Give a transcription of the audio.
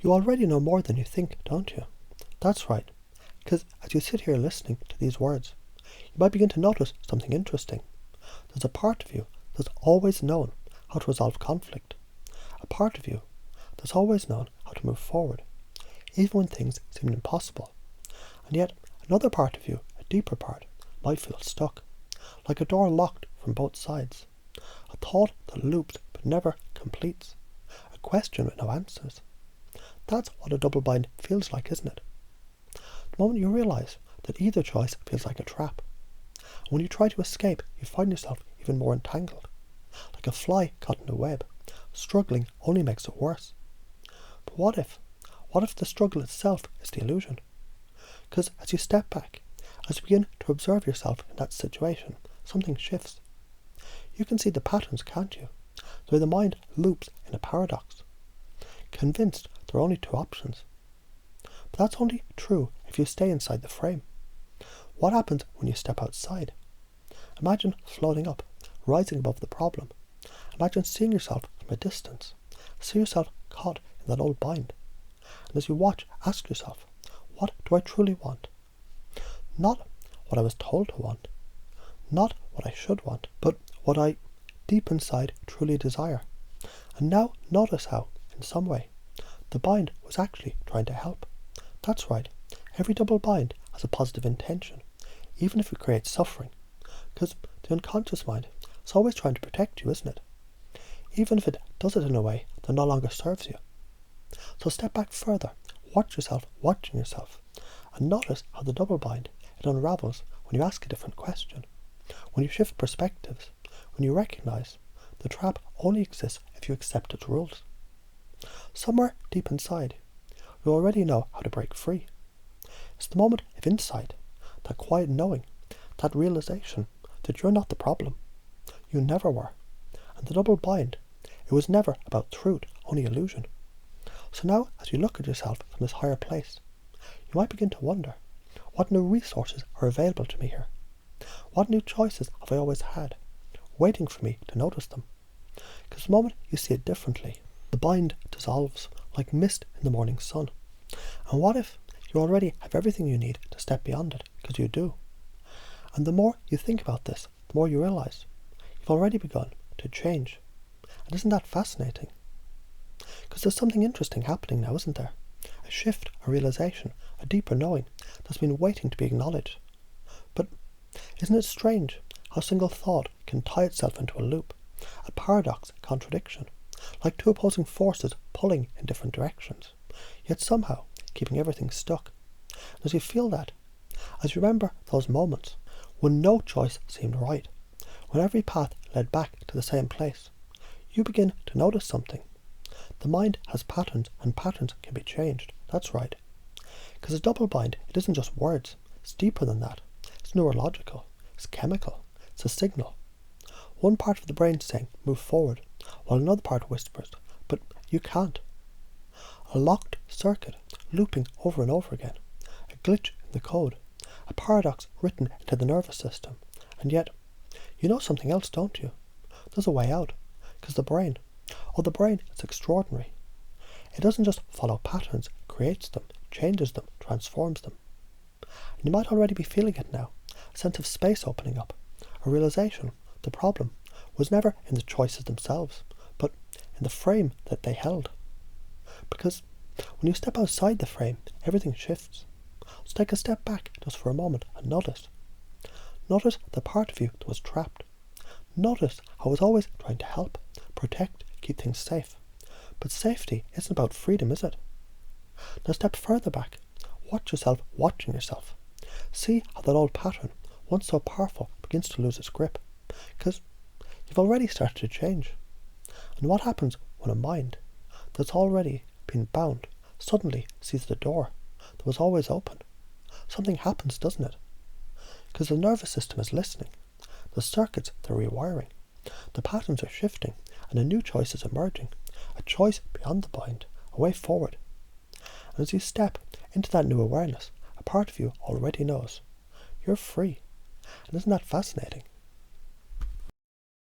You already know more than you think, don't you? That's right, because as you sit here listening to these words, you might begin to notice something interesting. There's a part of you that's always known how to resolve conflict. A part of you that's always known how to move forward, even when things seem impossible. And yet, another part of you, a deeper part, might feel stuck, like a door locked from both sides. A thought that loops but never completes. A question with no answers. That's what a double bind feels like, isn't it? The moment you realise that either choice feels like a trap. And when you try to escape, you find yourself even more entangled. Like a fly caught in a web. Struggling only makes it worse. But what if the struggle itself is the illusion? Because as you step back, as you begin to observe yourself in that situation, something shifts. You can see the patterns, can't you? The way the mind loops in a paradox. Convinced there are only two options. But that's only true if you stay inside the frame. What happens when you step outside? Imagine floating up, rising above the problem. Imagine seeing yourself from a distance. See yourself caught in that old bind. And as you watch, ask yourself, what do I truly want? Not what I was told to want. Not what I should want, but what I, deep inside, truly desire. And now notice how, in some way, the bind was actually trying to help. That's right, every double bind has a positive intention, even if it creates suffering. Because the unconscious mind is always trying to protect you, isn't it? Even if it does it in a way that no longer serves you. So step back further, watch yourself watching yourself, and notice how the double bind, it unravels when you ask a different question, when you shift perspectives, when you recognise the trap only exists if you accept its rules. Somewhere deep inside, you already know how to break free. It's the moment of insight, that quiet knowing, that realisation that you're not the problem. You never were. And the double bind, it was never about truth, only illusion. So now, as you look at yourself from this higher place, you might begin to wonder, what new resources are available to me here? What new choices have I always had, waiting for me to notice them? Because the moment you see it differently, the bind dissolves like mist in the morning sun. And what if you already have everything you need to step beyond it, because you do? And the more you think about this, the more you realise you've already begun to change. And isn't that fascinating? Because there's something interesting happening now, isn't there? A shift, a realisation, a deeper knowing that's been waiting to be acknowledged. But isn't it strange how a single thought can tie itself into a loop, a paradox, a contradiction, like two opposing forces pulling in different directions, yet somehow keeping everything stuck? And as you feel that, as you remember those moments when no choice seemed right, when every path led back to the same place, you begin to notice something. The mind has patterns, and patterns can be changed. That's right. Because a double bind, it isn't just words. It's deeper than that. It's neurological. It's chemical. It's a signal. One part of the brain is saying, move forward, while another part whispers, but you can't. A locked circuit, looping over and over again. A glitch in the code. A paradox written into the nervous system. And yet, you know something else, don't you? There's a way out. Because the brain is extraordinary. It doesn't just follow patterns, it creates them, changes them, transforms them. And you might already be feeling it now, a sense of space opening up, a realisation the problem was never in the choices themselves, but in the frame that they held. Because when you step outside the frame, everything shifts. So take a step back just for a moment and notice. Notice the part of you that was trapped. Notice how it was always trying to help, protect, keep things safe. But safety isn't about freedom, is it? Now step further back. Watch yourself watching yourself. See how that old pattern, once so powerful, begins to lose its grip. Because you've already started to change. And what happens when a mind that's already been bound suddenly sees the door that was always open? Something happens, doesn't it? Because the nervous system is listening. The circuits, they're rewiring. The patterns are shifting, and a new choice is emerging. A choice beyond the bind, a way forward. And as you step into that new awareness, a part of you already knows. You're free. And isn't that fascinating?